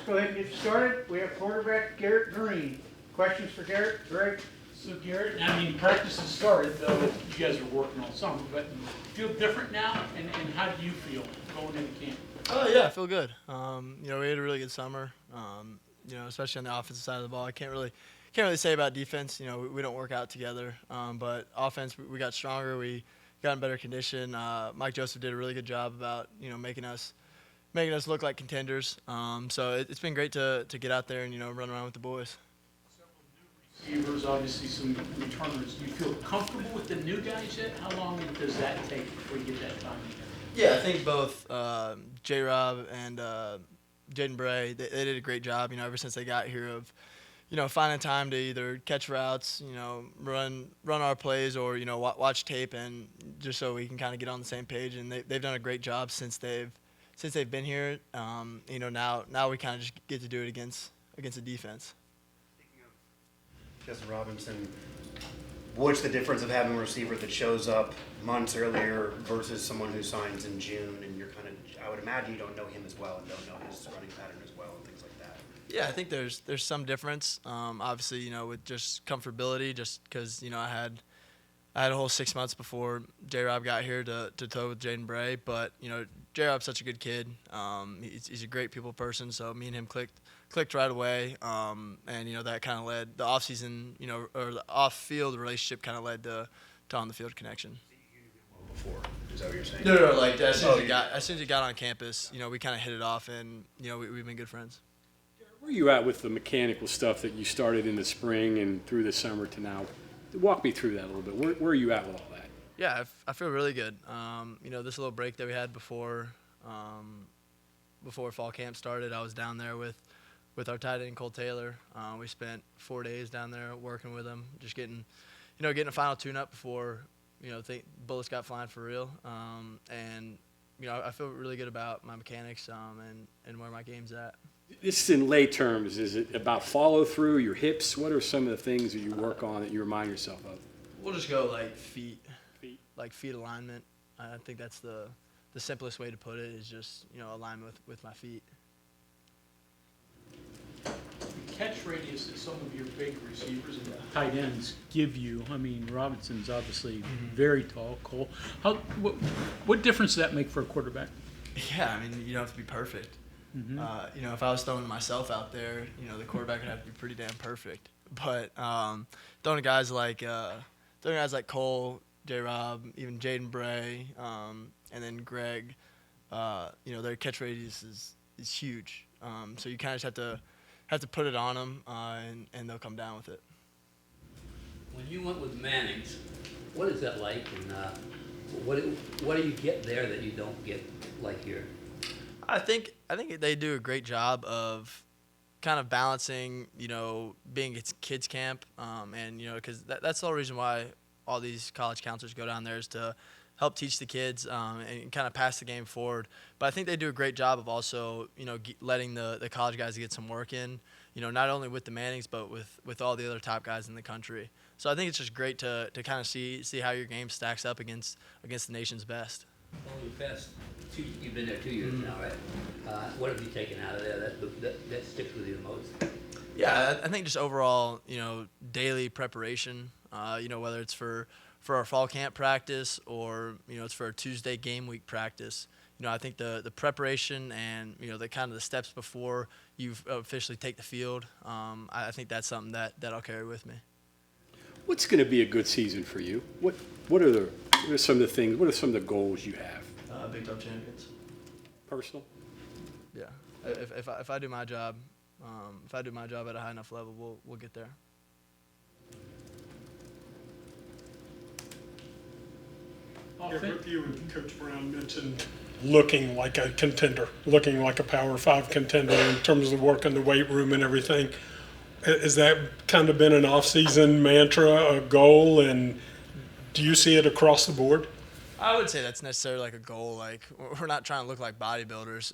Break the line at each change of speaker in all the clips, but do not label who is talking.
go ahead and get started. We have quarterback Garrett Greene. Questions for Garrett? Greg?
So Garrett, I mean, practice has started, though you guys are working all summer, but feel different now, and how do you feel going into camp?
Oh yeah, I feel good. We had a really good summer. Especially on the offensive side of the ball. I can't really say about defense. We don't work out together. But offense, we got stronger. We got in better condition. Mike Joseph did a really good job about making us look like contenders. So it's been great to get out there and run around with the boys.
Receivers, obviously some returners. Do you feel comfortable with the new guys yet? How long does that take before you get that time?
Yeah, I think both J-Rob and Jaden Bray, they did a great job, ever since they got here of, finding time to either catch routes, run our plays or, watch tape and just so we can kind of get on the same page. And they've done a great job since they've been here. Now we kind of just get to do it against the defense.
Justin Robinson, what's the difference of having a receiver that shows up months earlier versus someone who signs in June and you're kind of, I would imagine you don't know him as well and don't know his running pattern as well and things like that.
Yeah, I think there's some difference. Obviously, with just comfortability, just because, I had a whole 6 months before J-Rob got here to toe with Jaden Bray. But, J-Rob's such a good kid. He's a great people person, so me and him clicked right away. And, that kind of led the offseason, or the off-field relationship kind of led to on-the-field connection.
You knew him well before, is that what you're saying?
No, like as soon as he got on campus, we kind of hit it off, and, we've been good friends.
Where are you at with the mechanical stuff that you started in the spring and through the summer to now? Walk me through that a little bit. Where are you at with all that?
Yeah, I feel really good. This little break that we had before fall camp started, I was down there with our tight end Cole Taylor. We spent 4 days down there working with him, just getting a final tune-up before bullets got flying for real. I feel really good about my mechanics and where my game's at.
This is in lay terms. Is it about follow-through, your hips? What are some of the things that you work on that you remind yourself of?
We'll just go like feet, like feet alignment. I think that's the simplest way to put it is just, alignment with my feet.
Catch radius that some of your big receivers and tight ends give you. I mean, Robinson's obviously very tall. Cole, what difference does that make for a quarterback?
Yeah, I mean, you don't have to be perfect. Mm-hmm. If I was throwing myself out there, the quarterback would have to be pretty damn perfect. But throwing guys like Cole, J-Rob, even Jaden Bray, and then Greg, their catch radius is huge. So you kind of just have to put it on them, and they'll come down with it.
When you went with Manning's, what is that like, and what do you get there that you don't get like here?
I think they do a great job of kind of balancing, being at kids camp, and because that's the whole reason why all these college counselors go down there is to help teach the kids and kind of pass the game forward. But I think they do a great job of also, letting the college guys get some work in, not only with the Mannings but with all the other top guys in the country. So I think it's just great to kind of see how your game stacks up against the nation's best.
Well, you've been there 2 years now, right? What have you taken out of there that sticks with you the most?
Yeah, I think just overall, daily preparation, whether it's for our fall camp practice or, it's for our Tuesday game week practice. I think the preparation and, the kind of the steps before you officially take the field, I think that's something that I'll carry with me.
What's going to be a good season for you? What are some of the things, what are some of the goals you have?
Big 12 champions.
Personal?
Yeah. If I do my job, at a high enough level, we'll get there.
Both you and Coach Brown mentioned looking like a contender, looking like a Power 5 contender in terms of work in the weight room and everything. Has that kind of been an off-season mantra, a goal, and do you see it across the board?
I would say that's necessarily like a goal. Like, we're not trying to look like bodybuilders,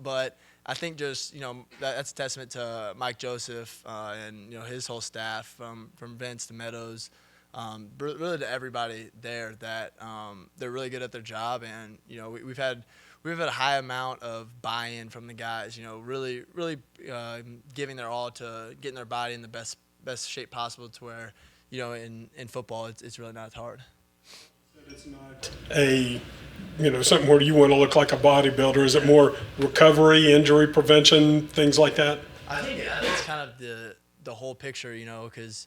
but I think just, that's a testament to Mike Joseph and, his whole staff from Vince to Meadows, really to everybody there that they're really good at their job. And, we've had we've had a high amount of buy-in from the guys. You know, really giving their all to getting their body in the best shape possible, to where, you know, in football it's really not as hard.
It's not something where you want to look like a bodybuilder. Is it more recovery, injury prevention, things like that?
I think it's kind of the whole picture, you know, because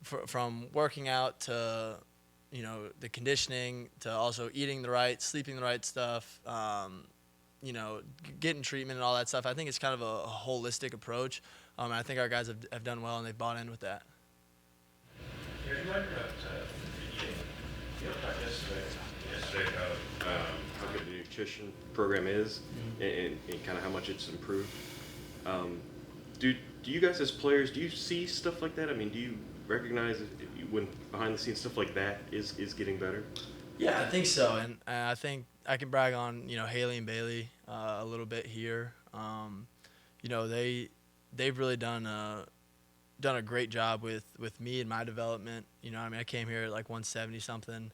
from working out to, you know, the conditioning, to also eating the right, sleeping the right stuff, you know, getting treatment and all that stuff. I think it's kind of a holistic approach. And I think our guys have done well, and they've bought in with that.
Yeah, you talked yesterday about how good the nutrition program is, and kind of how much it's improved. Do you guys as players, do you see stuff like that? I mean, do you recognize when behind the scenes stuff like that is getting better?
Yeah, I think so, and I think I can brag on, you know, Haley and Bailey a little bit here. You know, they've really done a great job with me and my development. You know, I mean, I came here at like 170 something,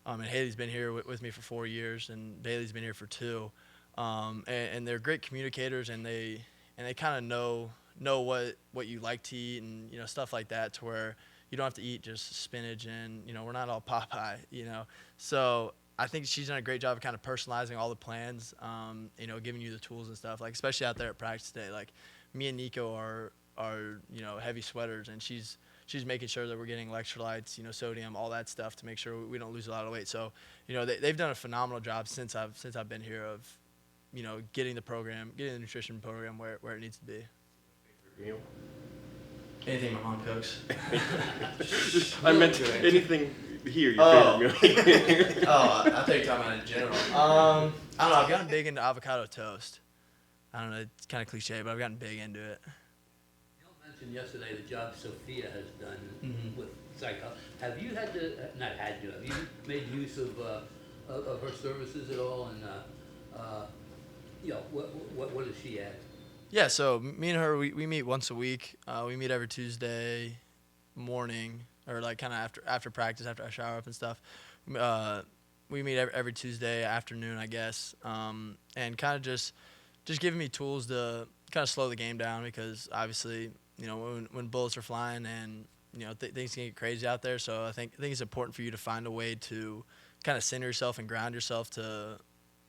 and Haley's been here with me for 4 years, and Bailey's been here for 2, and they're great communicators, and they kind of know what you like to eat, and, you know, stuff like that, to where you don't have to eat just spinach, and, you know, we're not all Popeye, you know. So I think she's done a great job of kind of personalizing all the plans, you know, giving you the tools and stuff, like especially out there at practice today. Like, me and Nico are you know, heavy sweaters, and she's making sure that we're getting electrolytes, you know, sodium, all that stuff, to make sure we don't lose a lot of weight. So, you know, they've done a phenomenal job since I've been here of, you know, getting the nutrition program where it needs to be.
Meal?
Anything my mom cooks.
I meant anything here, your favorite meal.
I thought you were talking about in general. I don't know. I've gotten big into avocado toast. I don't know. It's kind of cliche, but I've gotten big into it.
You mentioned yesterday the job Sophia has done with psycho. Have you have you made use of her services at all? And you know, what does she add?
Yeah, so me and her, we meet once a week. We meet every Tuesday morning, or like kind of after practice, after I shower up and stuff. We meet every Tuesday afternoon, I guess, and kind of just giving me tools to kind of slow the game down, because obviously, you know, when bullets are flying, and, you know, things can get crazy out there. So I think it's important for you to find a way to kind of center yourself and ground yourself to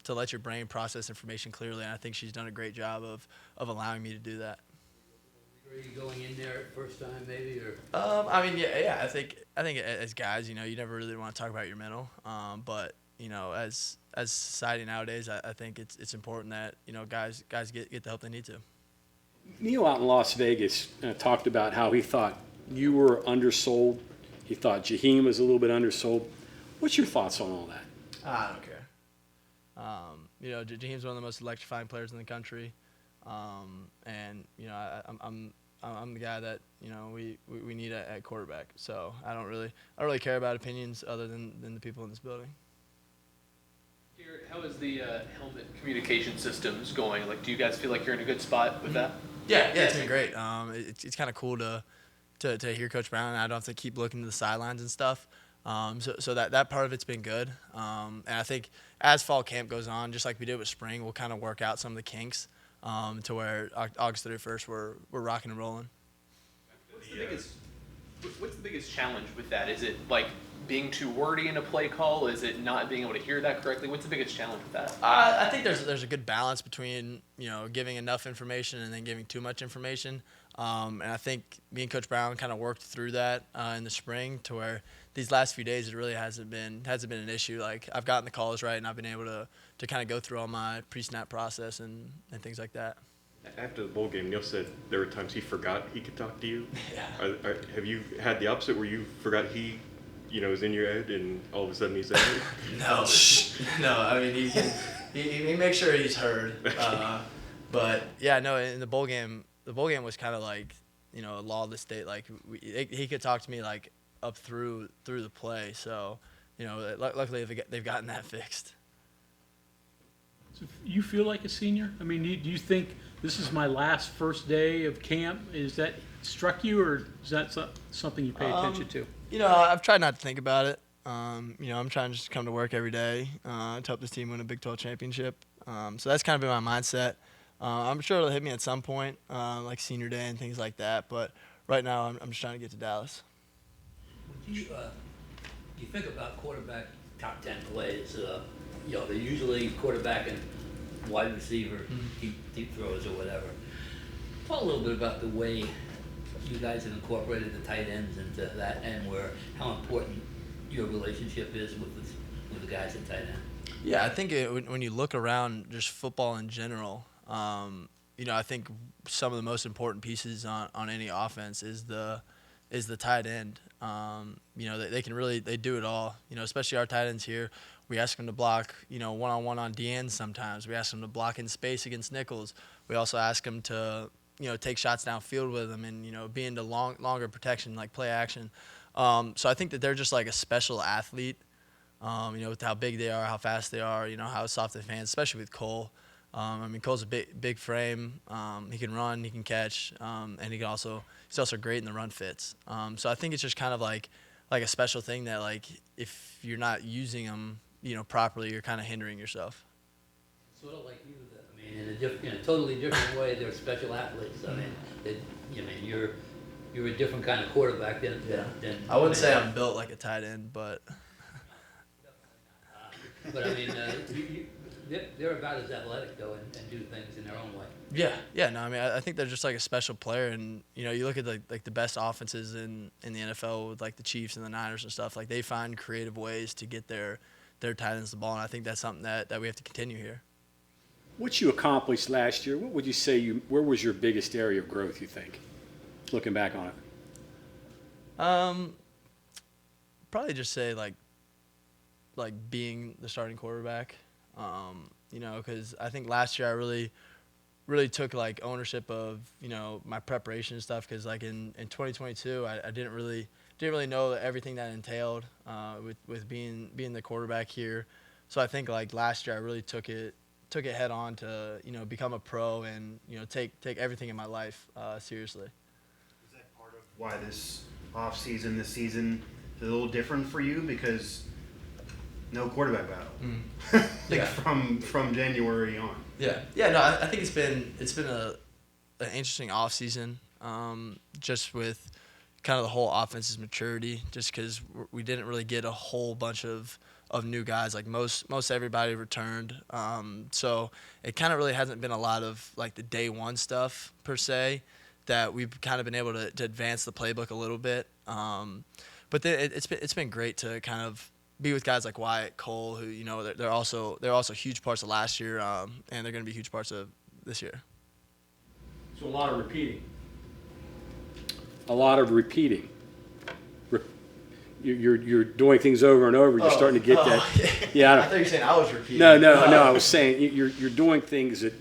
let your brain process information clearly. And I think she's done a great job of allowing me to do that.
Are you going in there at first time, maybe, or?
I mean, yeah. I think as guys, you know, you never really want to talk about your mental. But, you know, as society nowadays, I think it's important that, you know, guys get the help they need to.
Neil out in Las Vegas talked about how he thought you were undersold. He thought Jaheim was a little bit undersold. What's your thoughts on all that?
I don't care. You know, Jaheim's one of the most electrifying players in the country, and, you know, I'm the guy that, you know, we need at quarterback. So I don't really care about opinions other than the people in this building.
Garrett, how is the helmet communication systems going? Like, do you guys feel like you're in a good spot with that?
Yeah, it's been great. It's kind of cool to hear Coach Brown, and I don't have to keep looking to the sidelines and stuff. So that part of it's been good. And I think as fall camp goes on, just like we did with spring, we'll kind of work out some of the kinks to where August 31st we're rocking and rolling.
What's the biggest challenge with that? Is it like being too wordy in a play call? Is it not being able to hear that correctly? What's the biggest challenge with that?
I think there's a good balance between, you know, giving enough information and then giving too much information. And I think me and Coach Brown kind of worked through that in the spring, to where these last few days it really hasn't been an issue. Like, I've gotten the calls right, and I've been able to kind of go through all my pre-snap process and things like that.
After the bowl game, Neil said there were times he forgot he could talk to you.
Yeah.
Have you had the opposite, where you forgot he, you know, is in your head, and all of a sudden he's there?
No. I mean, he makes sure he's heard. But yeah, no. In the bowl game was kind of like, you know, a law of the state. Like, he could talk to me like up through the play. So, you know, luckily they've gotten that fixed.
So you feel like a senior? I mean, do you think this is my last first day of camp? Is that struck you, or is that something you pay attention to?
You know, I've tried not to think about it. You know, I'm trying to just come to work every day to help this team win a Big 12 championship. So that's kind of been my mindset. I'm sure it'll hit me at some point, like senior day and things like that. But right now, I'm just trying to get to Dallas.
Would you think about quarterback top 10 plays? They're usually quarterback and wide receiver, deep throws or whatever. Talk a little bit about the way you guys have incorporated the tight ends into that, and how important your relationship is with the guys at tight end.
Yeah, I think when you look around just football in general, I think some of the most important pieces on any offense is the tight end. They can really do it all. Especially our tight ends here. We ask them to block, one-on-one on DNs sometimes. We ask them to block in space against nickels. We also ask them to, take shots downfield with them and, be into longer protection, like play action. So I think that they're just like a special athlete, with how big they are, how fast they are, how soft they hands, especially with Cole. Cole's a big frame. He can run, he can catch, and he's also great in the run fits. So I think it's just kind of like a special thing that, like, if you're not using them, properly, you're kind of hindering yourself.
Sort of like you, in a totally different way, they're special athletes. You're a different kind of quarterback than
I wouldn't say I'm built like a tight end, but.
But they're about as athletic though, and do things in their own way.
Yeah. No, I think they're just like a special player, and you look at the best offenses in the NFL with like the Chiefs and the Niners and stuff. Like, they find creative ways to get their tight ends the ball, and I think that's something that we have to continue here.
What you accomplished last year, what would you say where was your biggest area of growth, you think, looking back on it?
Probably just say like being the starting quarterback. Because I think last year I really took like ownership of my preparation and stuff. Because like in 2022 I didn't really know everything that entailed with being the quarterback here. So I think like last year I really took it head on to become a pro and take everything in my life seriously.
Is that part of why this this season is a little different for you, because no quarterback battle from January on?
No, I think it's been an interesting off season, just with kind of the whole offense's maturity, just because we didn't really get a whole bunch of new guys. Like most everybody returned, so it kind of really hasn't been a lot of like the day one stuff per se that we've kind of been able to advance the playbook a little bit. But then it's been great to kind of be with guys like Wyatt, Cole, who they're also huge parts of last year, and they're going to be huge parts of this year.
So a lot of repeating. You're doing things over and over. You're starting to get that. Yeah.
I thought you were saying I was repeating.
No. I was saying you're doing things that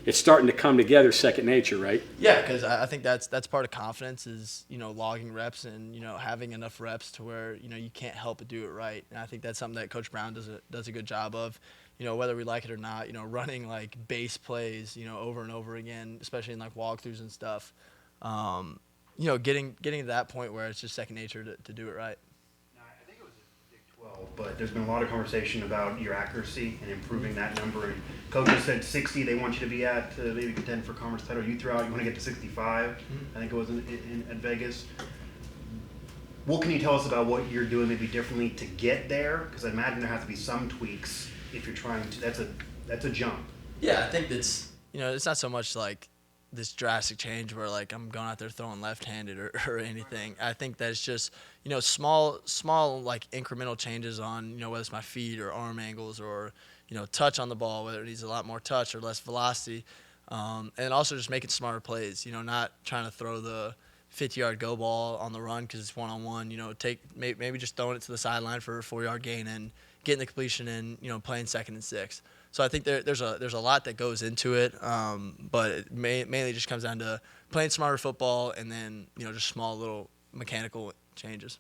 it's starting to come together, second nature, right?
Yeah, because I think that's part of confidence is logging reps and having enough reps to where you can't help but do it right. And I think that's something that Coach Brown does a good job of. Whether we like it or not, running like base plays, over and over again, especially in like walkthroughs and stuff. Getting to that point where it's just second nature to do it right.
Now, I think it was a Big 12, but there's been a lot of conversation about your accuracy and improving that number. And coaches said 60 they want you to be at to maybe contend for conference title. You threw out you want to get to 65. I think it was at Vegas. What can you tell us about what you're doing maybe differently to get there? Because I imagine there has to be some tweaks if you're trying to. That's a jump.
Yeah, I think it's not so much like this drastic change where like I'm going out there throwing left-handed or anything. I think that's just small like incremental changes on whether it's my feet or arm angles or touch on the ball, whether it needs a lot more touch or less velocity, and also just making smarter plays. Not trying to throw the 50-yard go ball on the run because it's one-on-one. Maybe just throwing it to the sideline for a 4-yard gain and getting the completion and playing 2nd and 6. So I think there's a lot that goes into it, but it mainly just comes down to playing smarter football and then just small little mechanical changes.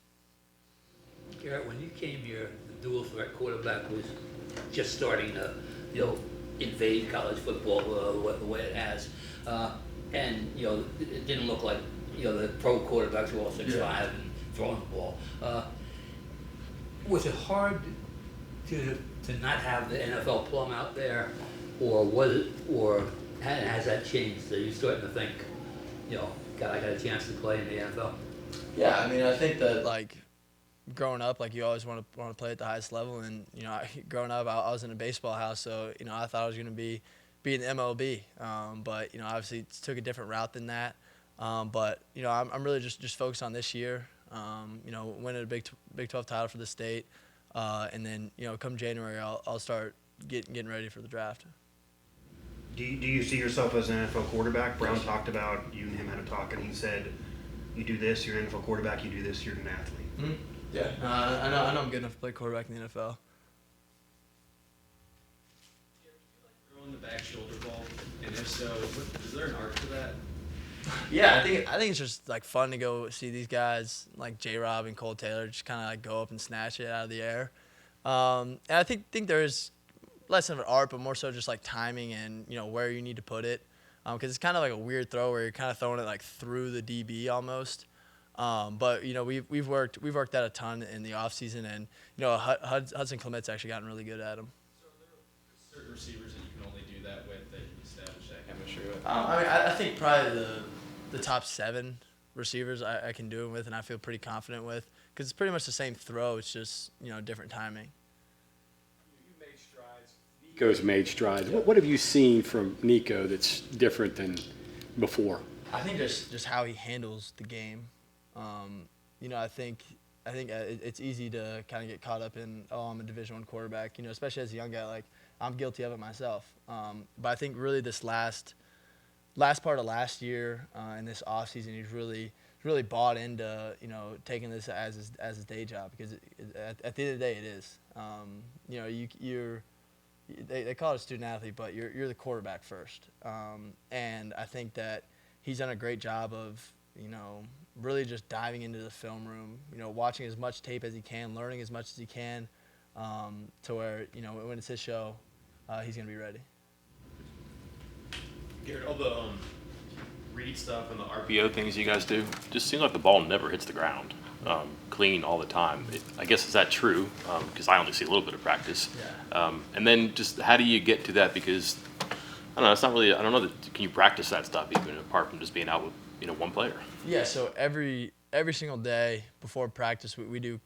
Garrett, when you came here, the dual threat quarterback was just starting to invade college football the way it has, and it didn't look like the pro quarterbacks were all 6'5" and throwing the ball. Was it hard to not have the NFL plum out there, or was it, or has that changed? Are you starting to think, God, I got a chance to play in the NFL?
Yeah, I mean, I think that like growing up, like you always want to play at the highest level, and growing up, I was in a baseball house, so I thought I was going to be in the MLB, but obviously took a different route than that. But I'm really just focused on this year. Winning a Big 12 title for the state, and then come January, I'll start getting ready for the draft.
Do you see yourself as an NFL quarterback? Brown talked about, you and him had a talk, and he said, you do this, you're an NFL quarterback, you do this, you're an athlete.
Mm-hmm. Yeah, I know I'm good enough to play quarterback in the NFL.
Throwing the back shoulder ball, and if so, is there an art to that?
Yeah, I think it's just like fun to go see these guys like J-Rob and Cole Taylor just kind of like go up and snatch it out of the air. And I think there is less of an art, but more so just like timing and where you need to put it, because it's kind of like a weird throw where you're kind of throwing it like through the DB almost. But we've worked that a ton in the off season, and Hudson Clement's actually gotten really good at them.
So are there certain receivers that you can only do that with, that you establish that chemistry with?
I think probably the top 7 receivers I can do it with, and I feel pretty confident with, because it's pretty much the same throw. It's just different timing.
You made strides. Nico's made strides. What have you seen from Nico that's different than before?
I think just how he handles the game. I think it's easy to kind of get caught up in, I'm a Division I quarterback, especially as a young guy. Like, I'm guilty of it myself. But I think really this last part of last year and this offseason, he's really bought into, taking this as his day job, because at the end of the day, it is. They call it a student athlete, but you're the quarterback first. And I think that he's done a great job of, really just diving into the film room, watching as much tape as he can, learning as much as he can, to where, when it's his show, he's going to be ready.
Garrett, all the read stuff and the RPO things you guys do, just seems like the ball never hits the ground clean all the time. I guess, is that true? Because I only see a little bit of practice.
Yeah.
And then just how do you get to that? Because, I don't know, it's not really, I don't know, can you practice that stuff even apart from just being out with, one player?
Yeah, so every single day before practice, we do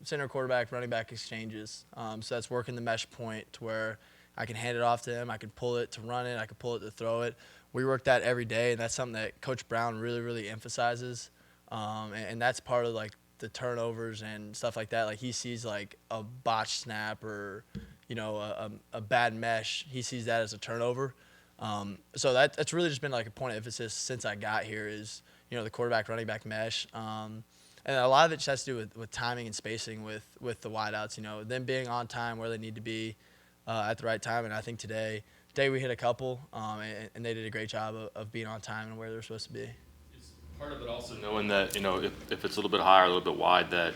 center quarterback, running back exchanges. So that's working the mesh point to where I can hand it off to him, I can pull it to run it, I can pull it to throw it. We work that every day, and that's something that Coach Brown really, really emphasizes. And that's part of like the turnovers and stuff like that. Like, he sees like a botched snap or a bad mesh, he sees that as a turnover. So that's really just been like a point of emphasis since I got here is, the quarterback running back mesh. And a lot of it just has to do with timing and spacing with the wideouts, them being on time where they need to be at the right time. And I think today we hit a couple, and they did a great job of being on time and where they're supposed to be.
Is part of it also knowing that, if it's a little bit higher, a little bit wide, that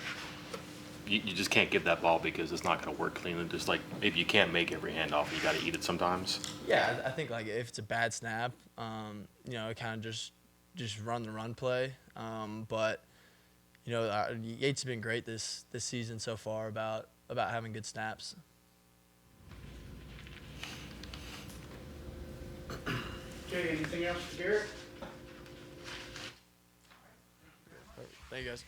you just can't give that ball because it's not going to work cleanly? Just like maybe you can't make every handoff and you got to eat it sometimes.
Yeah, I think like if it's a bad snap, kind of just run the run play. But Yates has been great this season so far about having good snaps.
Okay, anything else for Garrett?
Thank you, guys.